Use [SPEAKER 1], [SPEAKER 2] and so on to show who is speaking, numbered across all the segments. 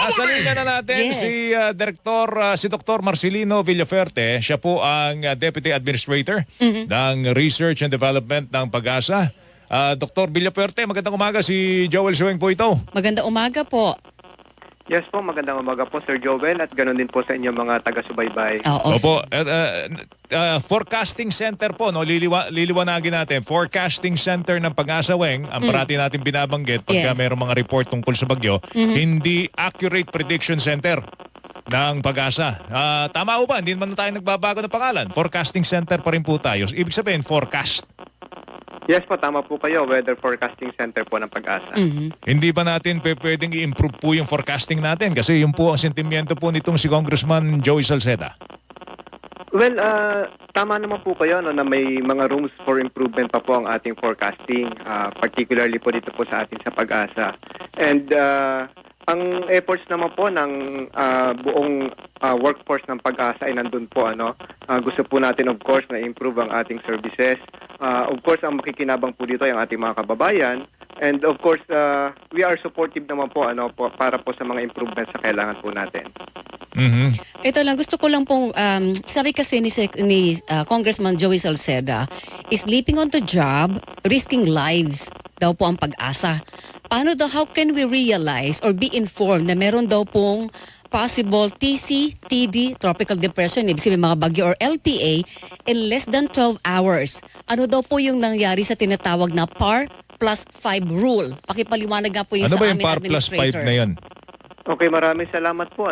[SPEAKER 1] Sasalingan na natin
[SPEAKER 2] Yes.
[SPEAKER 1] si Dr. Marcelino Villaferte. Siya po ang Deputy Administrator ng Research and Development ng Pag-asa. Dr. Villaferte, magandang umaga. Si Joel Sueng po ito.
[SPEAKER 2] Maganda umaga po.
[SPEAKER 3] Yes po, magandang umaga po Sir Joel at ganoon din po sa inyong mga taga-subaybay.
[SPEAKER 2] Oo.
[SPEAKER 1] Opo. Forecasting Center po, no? Liliwanagin natin. Forecasting Center ng Pag-asa, Weng, ang parati natin binabanggit pagka
[SPEAKER 2] Yes.
[SPEAKER 1] mayroong mga report tungkol sa bagyo, hindi Accurate Prediction Center ng Pag-asa. Tama o ba? Hindi naman tayo nagbabago ng pangalan. Forecasting Center pa rin po tayo. Ibig sabihin, forecast.
[SPEAKER 3] Yes po, tama po kayo. Weather Forecasting Center po ng Pag-asa.
[SPEAKER 1] Hindi ba natin pwedeng i-improve po yung forecasting natin? Kasi yun po ang sentimiento po nitong si Congressman Joey Salceda.
[SPEAKER 3] Well, tama naman po kayo no, na may mga rooms for improvement pa po ang ating forecasting, particularly po dito po sa atin sa Pag-asa. And ang efforts naman po ng buong workforce ng Pag-asa ay nandun po. Gusto po natin of course na improve ang ating services. Of course, ang makikinabang po dito ay ang ating mga kababayan. And of course, we are supportive naman po, para po sa mga improvements na kailangan po natin.
[SPEAKER 2] Ito lang, gusto ko lang pong, sabi kasi ni Congressman Joey Salceda, is leaping on the job, risking lives daw po ang Pag-asa. Paano daw, how can we realize or be informed na meron daw pong possible TC, TD, tropical depression, ibig sabihin mga bagyo or LPA in less than 12 hours. Ano daw po yung nangyari sa tinatawag na PAR plus 5 rule? Pakipaliwanag nga po yung
[SPEAKER 1] Ano
[SPEAKER 2] sa
[SPEAKER 1] ba yung
[SPEAKER 2] amin
[SPEAKER 1] PAR plus 5
[SPEAKER 2] administrator.
[SPEAKER 1] na yun?
[SPEAKER 3] Okay, maraming salamat po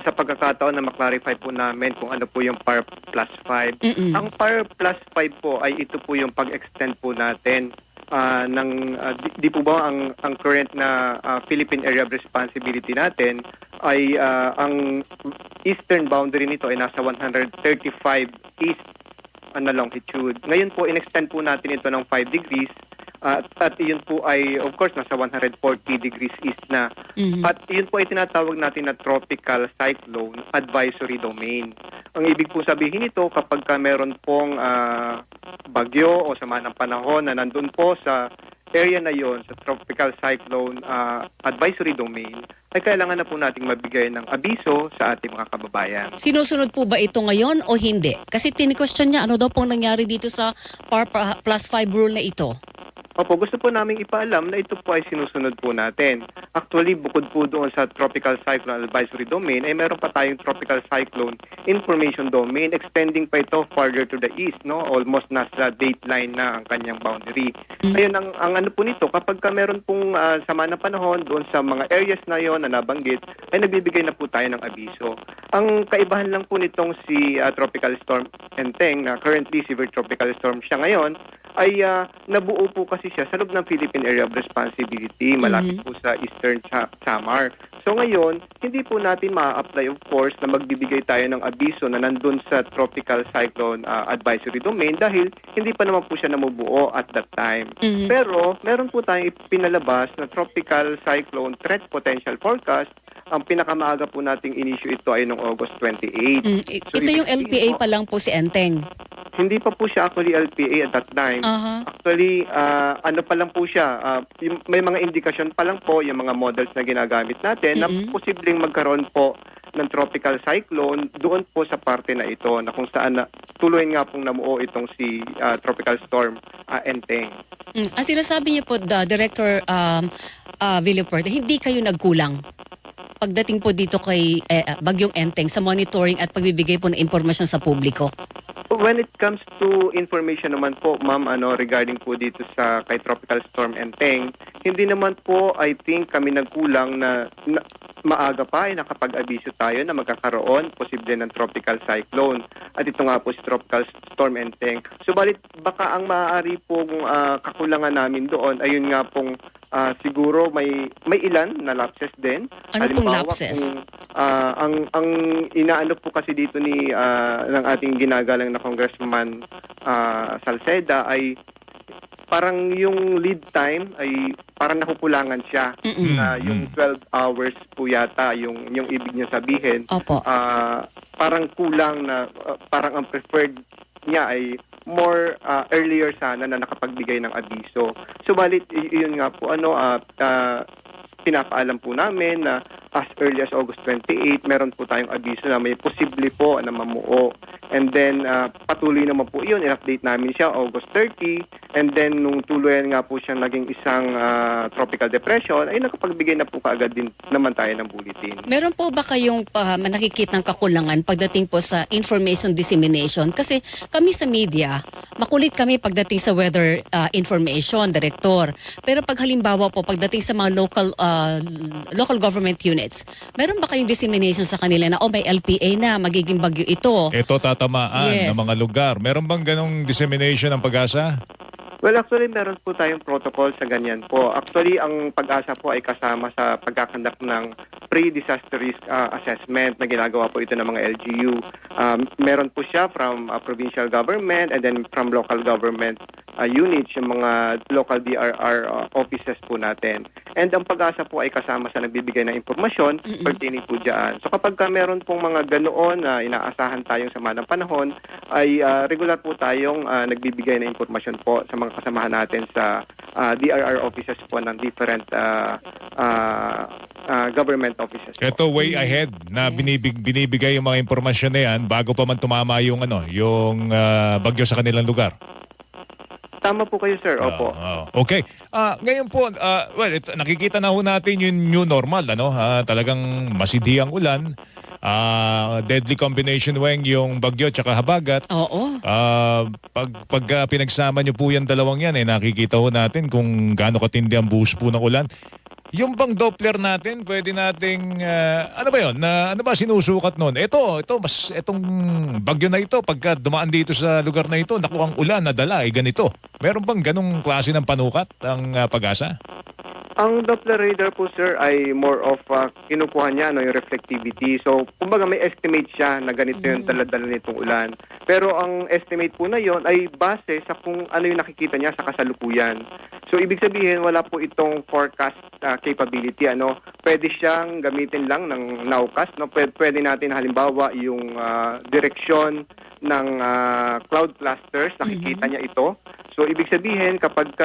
[SPEAKER 3] sa pagkakataon na maklarify po namin kung ano po yung PAR plus 5. Ang PAR plus 5 po ay ito po yung pag-extend po natin di po ba ang current na Philippine Area of Responsibility natin ay ang eastern boundary nito ay nasa 135 east na longitude. Ngayon po, in-extend po natin ito ng 5 degrees at yun po ay, of course, nasa 140 degrees east na. At yun po ay tinatawag natin na tropical cyclone advisory domain. Ang ibig po sabihin nito, kapag meron pong bagyo o sama ng panahon na nandun po sa area na yon sa tropical cyclone advisory domain, ay kailangan na po nating mabigay ng abiso sa ating mga kababayan.
[SPEAKER 2] Sinusunod po ba ito ngayon o hindi? Kasi tini-question niya ano daw pong nangyari dito sa PAR plus 5 rule na ito.
[SPEAKER 3] Opo, gusto po namin ipaalam na ito po ay sinusunod po natin. Actually, bukod po doon sa Tropical Cyclone Advisory Domain, ay meron pa tayong Tropical Cyclone Information Domain, extending pa ito farther to the east, no? Almost nasa dateline na ang kanyang boundary. Ayun, ang ano po nito, kapag meron pong sama ng panahon doon sa mga areas na yon na nabanggit, ay nagbibigay na po tayo ng abiso. Ang kaibahan lang po nitong si Tropical Storm Enteng, na currently severe tropical storm siya ngayon, ay nabuo po kasi siya sa loob ng Philippine Area of Responsibility, malapit po sa Eastern Samar. So ngayon, hindi po natin ma-apply of course na magbibigay tayo ng abiso na nandun sa Tropical Cyclone Advisory Domain dahil hindi pa naman po siya namubuo at that time. Pero meron po tayong pinalabas na Tropical Cyclone Threat Potential Forecast. Ang pinakamaaga po nating in-issue ito ay noong August 28. So,
[SPEAKER 2] Ito yung LPA pa lang po si Enteng.
[SPEAKER 3] Hindi pa po siya actually LPA at that time. Actually, ano pa lang po siya, may mga indikasyon pa lang po yung mga models na ginagamit natin na posibleng magkaroon po ng tropical cyclone doon po sa parte na ito na kung saan tuloy nga pong namuo itong si tropical storm Enteng.
[SPEAKER 2] Ang sinasabi niyo po, Director Villaferte, hindi kayo nagkulang pagdating po dito kay Bagyong Enteng sa monitoring at pagbibigay po ng impormasyon sa publiko?
[SPEAKER 3] When it comes to information naman po, ma'am, regarding po dito sa kay Tropical Storm Enteng, hindi naman po, I think, kami nagkulang na maaga pa ay nakapag-abiso tayo na magkakaroon posible ng tropical cyclone. At ito nga po si Tropical Storm Enteng. Subalit, baka ang maaari pong kakulangan namin doon, ayun nga pong siguro may ilan na lapses din.
[SPEAKER 2] Ano pong lapses?
[SPEAKER 3] Ang inaano po kasi dito ng ating ginagalang na Congressman Salceda ay parang yung lead time ay parang nakukulangan siya. Yung 12 hours po yata yung ibig niya sabihin.
[SPEAKER 2] Opo.
[SPEAKER 3] Parang kulang na parang ang preferred niya ay more earlier sana na nakapagbigay ng abiso. Subalit yun nga po pinapaalam po namin na as early as August 28, meron po tayong abiso na may posible po na mamuo. And then, patuloy naman po yun. In-update namin siya August 30. And then, nung tuluyan nga po siyang naging isang tropical depression, ay nakapagbigay na po kaagad din naman tayo ng bulletin.
[SPEAKER 2] Meron po ba kayong nakikitang kakulangan pagdating po sa information dissemination? Kasi kami sa media, makulit kami pagdating sa weather information, Direktor. Pero pag halimbawa po, pagdating sa mga local government units, meron ba kayong dissemination sa kanila na, may LPA na, magiging bagyo ito?
[SPEAKER 1] Ito tatamaan
[SPEAKER 2] Yes.
[SPEAKER 1] ng mga lugar. Meron bang ganong dissemination ng pag-asa?
[SPEAKER 3] Well, actually, meron po tayong protocol sa ganyan po. Actually, ang pag-asa po ay kasama sa pagkakandak ng pre-disaster risk assessment na ginagawa po ito ng mga LGU. Meron po siya from provincial government and then from local government units, yung mga local DRR offices po natin. And ang pag-asa po ay kasama sa nagbibigay ng impormasyon pertaining po dyan. So kapag meron pong mga ganoon na inaasahan tayong sama ng panahon, ay regular po tayong nagbibigay ng impormasyon po sa mga kasamahan natin sa DRR offices po ng different government offices.
[SPEAKER 1] Ito way ahead na binibigay yung mga impormasyon na yan bago pa man tumama yung yung bagyo sa kanilang lugar.
[SPEAKER 3] Tama po kayo, sir. Opo.
[SPEAKER 1] Okay. Ngayon po, nakikita na ho natin yung new normal, talagang masidhiyang ulan, deadly combination weng yung bagyo tsaka habagat.
[SPEAKER 2] Oo.
[SPEAKER 1] Pag pinagsama niyo po yan dalawang yan, nakikita ho natin kung gaano katindi ang buhos po ng ulan. Yung bang Doppler natin, pwede nating, ano ba yun? Ano ba sinusukat nun? Itong bagyo na ito, pagka dumaan dito sa lugar na ito, naku, ang ulan, nadala, ganito. Meron bang ganong klase ng panukat ang pag-asa?
[SPEAKER 3] Ang Doppler radar po, sir, ay more of kinukuha niya yung reflectivity. So, kumbaga may estimate siya na ganito yung dala-dala nitong ulan. Pero ang estimate po na yon ay base sa kung ano yung nakikita niya sa kasalukuyan. So, ibig sabihin, wala po itong forecast capability. Pwede siyang gamitin lang ng nowcast. Pwede natin halimbawa yung direksyon ng cloud clusters, nakikita niya ito. So, ibig sabihin, kapag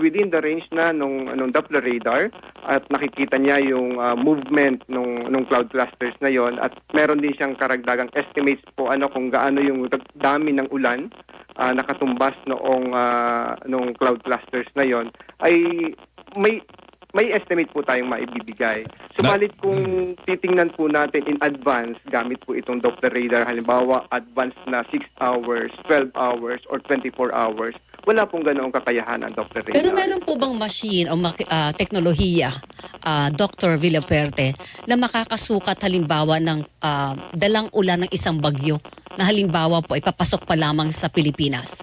[SPEAKER 3] within the range na nung Doppler radar at nakikita niya yung movement nung cloud clusters na yon at meron din siyang karagdagang estimates po kung gaano yung dami ng ulan nakatumbas nung cloud clusters na yon ay may estimate po tayong maibibigay. Subalit kung titingnan po natin in advance, gamit po itong Doppler radar, halimbawa advance na 6 hours, 12 hours, or 24 hours, wala pong ganoong kakayahan ang Doppler radar.
[SPEAKER 2] Pero meron po bang machine o teknolohiya, Dr. Villaperte, na makakasukat halimbawa ng dalang ulan ng isang bagyo na halimbawa po ipapasok pa lamang sa Pilipinas?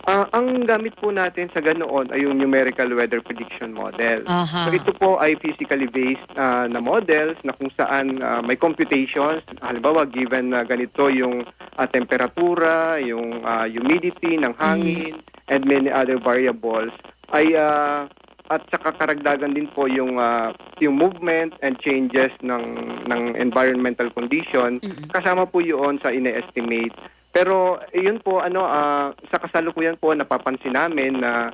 [SPEAKER 3] Ang gamit po natin sa ganoon ay yung numerical weather prediction model.
[SPEAKER 2] Aha.
[SPEAKER 3] So ito po ay physically based na models na kung saan may computations. Halimbawa, given na ganito yung temperatura, yung humidity ng hangin, and many other variables, ay at saka karagdagan din po yung movement and changes ng environmental condition. Kasama po yun sa ine-estimate. Pero yun po sa kasalukuyan po napapansin namin na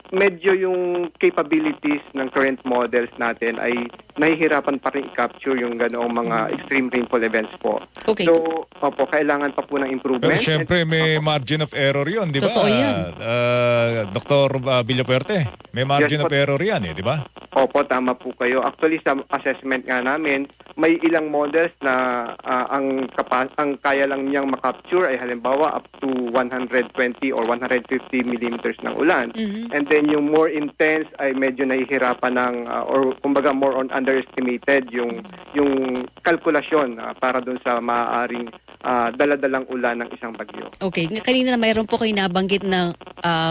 [SPEAKER 3] medyo yung capabilities ng current models natin ay nahihirapan pa rin i-capture yung ganoong mga extreme rainfall events po.
[SPEAKER 2] Okay.
[SPEAKER 3] So, kailangan pa po ng improvement.
[SPEAKER 1] Pero syempre may margin of error yun, di ba?
[SPEAKER 2] Totoo yan.
[SPEAKER 1] Dr. Villaperte, may margin of error yan, di ba?
[SPEAKER 3] Opo, tama po kayo. Actually, sa assessment nga namin, may ilang models na ang kaya lang niyang makapture ay halimbawa up to 120 or 150 millimeters ng ulan. And then yung more intense ay medyo nahihirapan ng or kumbaga more on underestimated yung kalkulasyon para dun sa maaaring daladalang ulan ng isang bagyo.
[SPEAKER 2] Okay, kanina na mayroon po kayo nabanggit na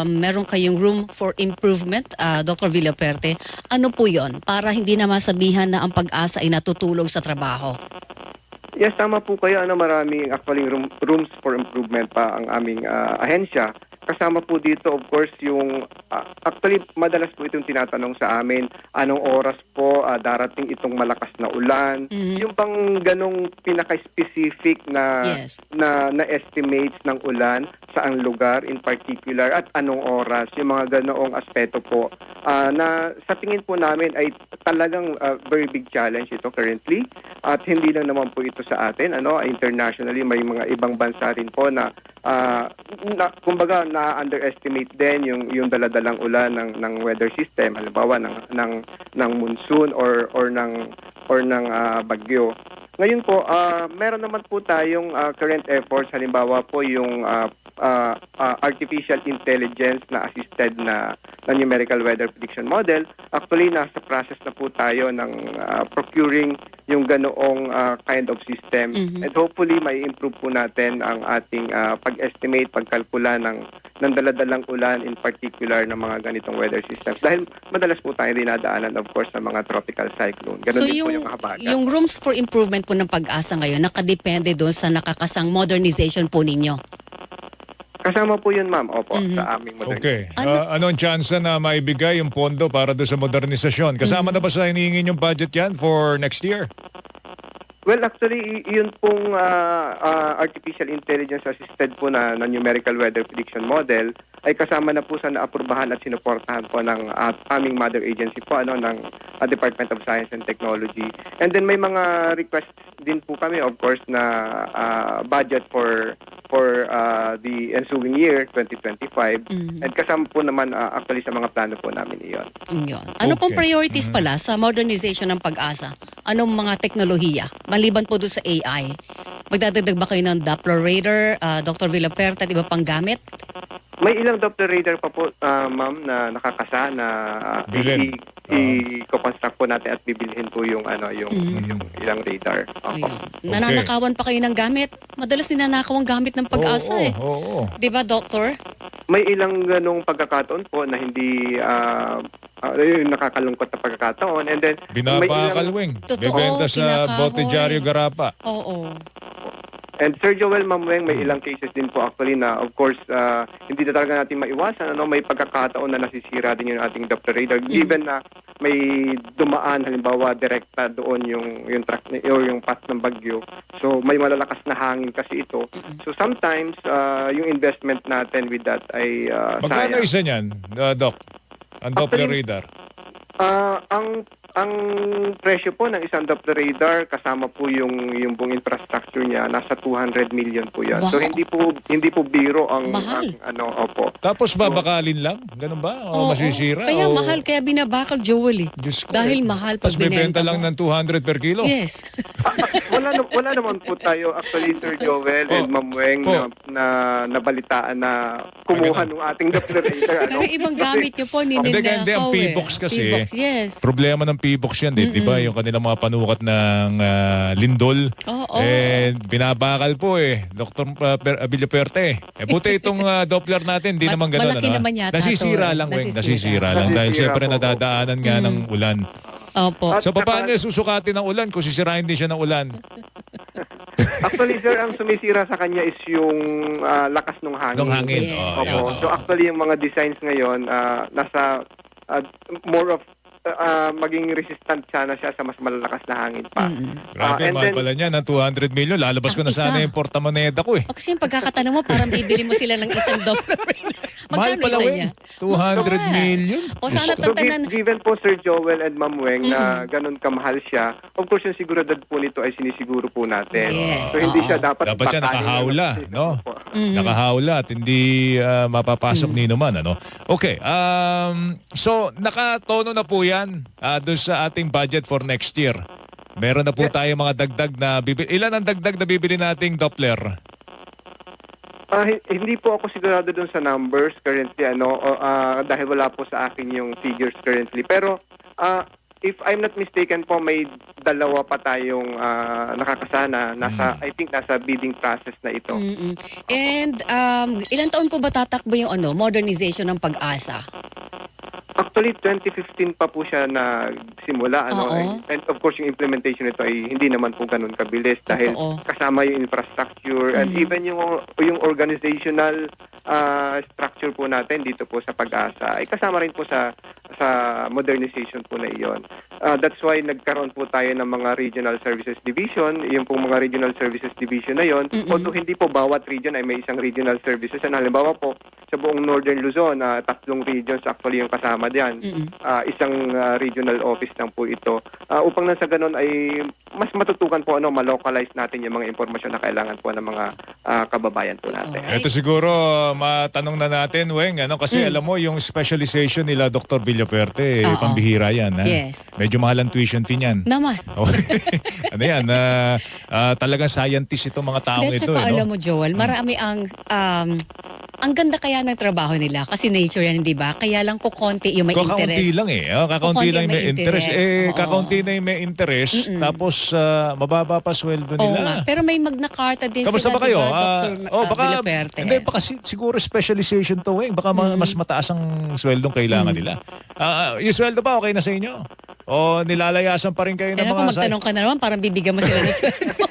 [SPEAKER 2] meron kayong room for improvement, Dr. Villaperte. Ano po yon para hindi na masabihan na ang pag-asa ay natutulog sa trabaho?
[SPEAKER 3] Yes, tama po kayo. Maraming actually rooms for improvement pa ang aming ahensya. Kasama po dito, of course, yung actually madalas po itong tinatanong sa amin, anong oras po darating itong malakas na ulan. Yung pang ganong pinaka-specific na estimates ng ulan, saang lugar in particular at anong oras, yung mga ganoong aspeto po na sa tingin po namin ay talagang very big challenge ito currently at hindi lang naman po ito sa atin, internationally may mga ibang bansa rin po na kumbaga na-underestimate din yung daladalang ulan ng weather system, halimbawa ng monsoon or ng bagyo. Ngayon po, meron naman po tayong current efforts, halimbawa po yung artificial intelligence na assisted na numerical weather prediction model. Actually, nasa process na po tayo ng procuring yung ganoong kind of system. And hopefully, may improve po natin ang ating pag-estimate, pagkalkula ng daladalang ulan, in particular ng mga ganitong weather systems. Dahil madalas po tayo dinadaanan, of course, ng mga tropical cyclone. Ganun
[SPEAKER 2] So
[SPEAKER 3] din po yung habagat.
[SPEAKER 2] yung rooms for improvement po ng Pag-asa ngayon, nakadepende doon sa nakakasang modernization po ninyo?
[SPEAKER 3] Kasama po yun, ma'am. Opo, sa aming modernization.
[SPEAKER 1] Okay. Anong chance na maibigay yung pondo para doon sa modernisasyon? Kasama na ba sa hinihingi yung budget yan for next year?
[SPEAKER 3] Well, actually, yun pong artificial intelligence assisted po na numerical weather prediction model ay kasama na po sa naaprubahan at sinuportahan po ng aming mother agency po ng Department of Science and Technology. And then may mga requests din po kami, of course, na budget for the ensuing year 2025. And kasama po naman actually sa mga plano po namin iyon.
[SPEAKER 2] Yun. Ano pong
[SPEAKER 1] Okay.
[SPEAKER 2] priorities pala sa modernization ng Pag-asa? Anong mga teknolohiya? Maliban po doon sa AI. Magdadagdag ba kayo ng Doppler radar, Dr. Villaperta at iba pang gamit?
[SPEAKER 3] May ilang Doppler radar pa po, ma'am, na nakakasa na
[SPEAKER 1] Bilhin.
[SPEAKER 3] i-construct po natin at bibilhin po yung yung ilang radar.
[SPEAKER 2] Ayun. Nananakawan pa kayo ng gamit? Madalas ninanakaw ang gamit ng Pag-asa
[SPEAKER 1] Oo.
[SPEAKER 2] Di ba, Doctor?
[SPEAKER 3] May ilang ganong pagkakataon po na hindi nakakalungkot na pagkakataon. And then
[SPEAKER 1] Binabakal, Weng.
[SPEAKER 2] Totoo,
[SPEAKER 1] Bibenta sa
[SPEAKER 2] kinakahoy.
[SPEAKER 1] Botejario Garapa.
[SPEAKER 2] Oo.
[SPEAKER 3] And Sir Joel, Ma'am Weng, may ilang cases din po actually na of course hindi na talaga natin maiwasan. May pagkakataon na nasisira din yung ating Doppler radar. Given na may dumaan halimbawa direkta doon yung truck or yung path ng bagyo. So may malalakas na hangin kasi ito. So sometimes yung investment natin with that ay
[SPEAKER 1] Magkano
[SPEAKER 3] sayang.
[SPEAKER 1] isa niyan, Doc? Ang Doppler
[SPEAKER 3] Actually,
[SPEAKER 1] radar?
[SPEAKER 3] Ang presyo po ng isang Doppler radar kasama po yung buong infrastructure niya nasa 200 million po yan. So
[SPEAKER 2] Wow.
[SPEAKER 3] hindi po biro ang
[SPEAKER 2] Mahal.
[SPEAKER 3] opo.
[SPEAKER 1] Tapos babakalin lang? Ganun ba? O
[SPEAKER 2] Oo.
[SPEAKER 1] masisira?
[SPEAKER 2] Kaya
[SPEAKER 1] o...
[SPEAKER 2] mahal, kaya binabakal, Joel
[SPEAKER 1] Diyos ko,
[SPEAKER 2] Dahil mahal pag
[SPEAKER 1] Tapos bibenta
[SPEAKER 2] binenta
[SPEAKER 1] lang
[SPEAKER 2] mo.
[SPEAKER 1] ng 200 per kilo?
[SPEAKER 2] Yes.
[SPEAKER 3] Wala naman po tayo actually Sir Joel
[SPEAKER 1] Po.
[SPEAKER 3] and Ma'am Weng
[SPEAKER 1] Po.
[SPEAKER 3] na nabalitaan na kumuha ng ating Doppler radar.
[SPEAKER 2] Pero ibang gamit nyo po, nininakaw
[SPEAKER 1] Hindi, ang P-box kasi.
[SPEAKER 2] P-box, yes.
[SPEAKER 1] Problema ng P-box yan, di ba? Yung kanilang mga panukat ng lindol.
[SPEAKER 2] Oo.
[SPEAKER 1] Binabakal po Dr. Villaperte. Buti itong Doppler natin, di naman ganun.
[SPEAKER 2] Malaki naman yata
[SPEAKER 1] Nasisira
[SPEAKER 2] to.
[SPEAKER 1] lang, Weng.
[SPEAKER 2] Nasisira.
[SPEAKER 1] Nasisira lang. Dahil
[SPEAKER 3] Nasisira
[SPEAKER 1] siyempre
[SPEAKER 3] po.
[SPEAKER 1] nadadaanan nga ng ulan.
[SPEAKER 2] Opo.
[SPEAKER 3] At
[SPEAKER 1] So, paano
[SPEAKER 3] saka-
[SPEAKER 1] susukatin ng ulan kung sisirahin din siya ng ulan?
[SPEAKER 3] Actually sir, ang sumisira sa kanya is yung lakas ng hangin.
[SPEAKER 1] Ng hangin.
[SPEAKER 2] Yes,
[SPEAKER 1] Oh,
[SPEAKER 3] Opo.
[SPEAKER 1] yun.
[SPEAKER 3] So actually yung mga designs ngayon nasa more of maging resistant sana siya sa mas malalakas na hangin pa.
[SPEAKER 1] Grabe,
[SPEAKER 3] And
[SPEAKER 1] mahal
[SPEAKER 3] then-
[SPEAKER 1] pala niya ng 200 million. Lalabas ko
[SPEAKER 2] Ang
[SPEAKER 1] na sana
[SPEAKER 2] isa.
[SPEAKER 1] yung portamoneda ko
[SPEAKER 2] O kasi yung pagkakatanong mo, parang bibili mo sila ng isang Doppler.
[SPEAKER 1] Mahal
[SPEAKER 2] Magkano
[SPEAKER 1] pala,
[SPEAKER 2] isa
[SPEAKER 1] Weng.
[SPEAKER 2] niya?
[SPEAKER 1] 200
[SPEAKER 2] Mahal.
[SPEAKER 1] million?
[SPEAKER 2] O sana
[SPEAKER 1] Diyos ko.
[SPEAKER 3] So
[SPEAKER 2] tatanan.
[SPEAKER 3] given po Sir Joel and Ma'am Weng na ganun kamahal siya, of course yung seguridad po nito ay sinisiguro po natin.
[SPEAKER 2] Yes,
[SPEAKER 3] So hindi
[SPEAKER 2] oo.
[SPEAKER 3] siya dapat
[SPEAKER 1] Dapat siya
[SPEAKER 3] bakayin
[SPEAKER 1] nakahawla,
[SPEAKER 3] ng-
[SPEAKER 1] no?
[SPEAKER 3] Opo.
[SPEAKER 1] Nakahawla at hindi mapapasok ni naman, ano? Okay, so nakatono na po yan doon sa ating budget for next year. Meron na po tayo mga dagdag na bibili. Ilan ang dagdag na bibili nating Doppler?
[SPEAKER 3] Hindi po ako sigurado dun sa numbers currently dahil wala po sa akin yung figures currently. Pero if I'm not mistaken po may dalawa pa tayong nakakasana I think nasa bidding process na ito.
[SPEAKER 2] And ilang taon po ba tatakbo yung modernization ng Pag-asa?
[SPEAKER 3] Actually 2015 pa po siya nagsimula
[SPEAKER 2] Oo.
[SPEAKER 3] and of course yung implementation nito ay hindi naman po ganun kabilis dahil
[SPEAKER 2] Totoo.
[SPEAKER 3] kasama yung infrastructure and even yung organizational structure po natin dito po sa Pag-asa ay kasama rin po sa modernization po na iyon. That's why nagkaroon po tayo ng mga regional services division. Yung pong mga regional services division na yon, although hindi po bawat region ay may isang regional services. Halimbawa po, sa buong Northern Luzon, 3 regions actually yung kasama diyan. Isang regional office lang po ito. Upang nang sa ganun ay mas matutukan po malocalize natin yung mga impormasyon na kailangan po ng mga kababayan po natin.
[SPEAKER 2] Alright.
[SPEAKER 1] Ito siguro matanong na natin, Weng, kasi alam mo yung specialization nila Dr. Villaferte,
[SPEAKER 2] Oo.
[SPEAKER 1] pambihira yan. Ha?
[SPEAKER 2] Yes.
[SPEAKER 1] Medyo mahal ang tuition fee niyan.
[SPEAKER 2] Naman.
[SPEAKER 1] Ano yan? Talagang scientist itong mga taong
[SPEAKER 2] At
[SPEAKER 1] ito.
[SPEAKER 2] saka alam
[SPEAKER 1] no?
[SPEAKER 2] mo, Joel, marami ang ganda kaya ng trabaho nila kasi nature yan, di ba? Kaya lang kukonti yung may
[SPEAKER 1] Kakaunti
[SPEAKER 2] interest.
[SPEAKER 1] lang eh. Kakaunti lang yung may interest.
[SPEAKER 2] Oo.
[SPEAKER 1] Kakaunti na yung may interest. Tapos mababa pa sweldo
[SPEAKER 2] Oo nga.
[SPEAKER 1] nila.
[SPEAKER 2] Pero may Magna Carta din
[SPEAKER 1] Kamusta
[SPEAKER 2] sila,
[SPEAKER 1] ba kayo?
[SPEAKER 2] di ba, Dr.
[SPEAKER 1] Baka,
[SPEAKER 2] Villaferte?
[SPEAKER 1] hindi, baka siguro specialization to, Weng. Baka mas mataas ang sweldong kailangan nila. Yung sweldo ba okay na sa inyo? O nilalayasan pa rin kayo ng
[SPEAKER 2] Kaya kung
[SPEAKER 1] mga
[SPEAKER 2] magtanong ka na naman, parang bibigyan mo sila ng sweldo.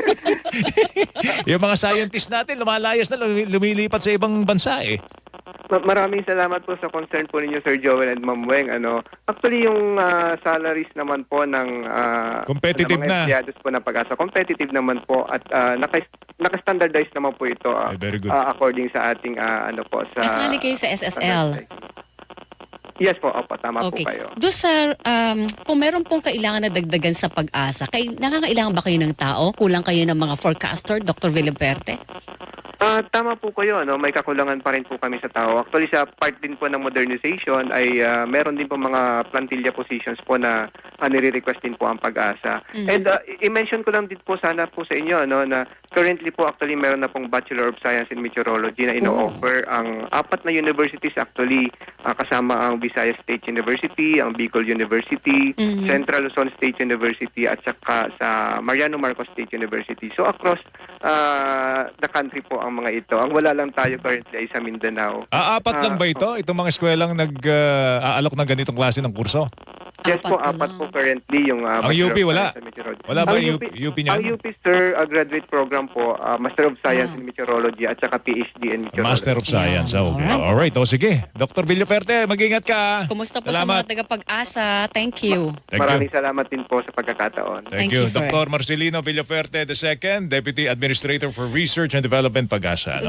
[SPEAKER 1] yung mga scientists natin, lumalayas na, lumilipat sa ibang bansa eh.
[SPEAKER 3] Maraming salamat po sa concern po ninyo, Sir Joel and Ma'am Weng. Actually, yung salaries naman po ng
[SPEAKER 1] Competitive
[SPEAKER 3] ng mga
[SPEAKER 1] na.
[SPEAKER 3] empleyado po ng Pag-asa, competitive naman po at naka-standardize naman po ito
[SPEAKER 1] Very good.
[SPEAKER 3] according sa ating sa
[SPEAKER 2] Kasali kayo sa SSL.
[SPEAKER 3] Yes po, opo, tama
[SPEAKER 2] Okay.
[SPEAKER 3] po kayo.
[SPEAKER 2] Doon sa, kung meron pong kailangan na dagdagan sa Pag-asa, nangangailangan ba kayo ng tao? Kulang kayo ng mga forecaster, Dr. Villaferte?
[SPEAKER 3] Tama po kayo, may kakulangan pa rin po kami sa tao. Actually, sa part din po ng modernization ay meron din po mga plantilla positions po na nire-request din po ang Pag-asa. And i-mention ko lang din po sana po sa inyo na currently po actually meron na pong Bachelor of Science in Meteorology na ino-offer ang 4 na universities actually, kasama ang Visayas State University, ang Bicol University, Central Luzon State University at saka sa Mariano Marcos State University. So across the country po ang mga ito. Ang wala lang tayo currently ay sa Mindanao.
[SPEAKER 1] Apat lang ba ito? Itong mga eskwelang nag-aalok ng ganitong klase ng kurso?
[SPEAKER 3] Yes po, 4 po currently yung
[SPEAKER 1] Ang
[SPEAKER 3] Bachelor
[SPEAKER 1] UP
[SPEAKER 3] of
[SPEAKER 1] wala?
[SPEAKER 3] Science in Meteorology.
[SPEAKER 1] Wala ba
[SPEAKER 3] Ang
[SPEAKER 1] UP niyan?
[SPEAKER 3] Ang UP, sir, graduate program po, Master of Science in Meteorology at saka PhD in Meteorology.
[SPEAKER 1] Master of Science.
[SPEAKER 2] Yeah.
[SPEAKER 1] Okay.
[SPEAKER 2] Alright.
[SPEAKER 1] Alright. O sige. Dr. Villaferte, mag-ingat ka.
[SPEAKER 2] Kumusta po
[SPEAKER 1] Salamat.
[SPEAKER 2] sa mga taga-Pag-asa? Thank you.
[SPEAKER 1] Thank you.
[SPEAKER 3] Maraming salamat din po sa pagkakataon.
[SPEAKER 1] Thank
[SPEAKER 2] Thank
[SPEAKER 1] you.
[SPEAKER 2] you, sir.
[SPEAKER 1] Dr. Marcelino Villaferte II, Deputy Administrator for Research and Development Pag-asa.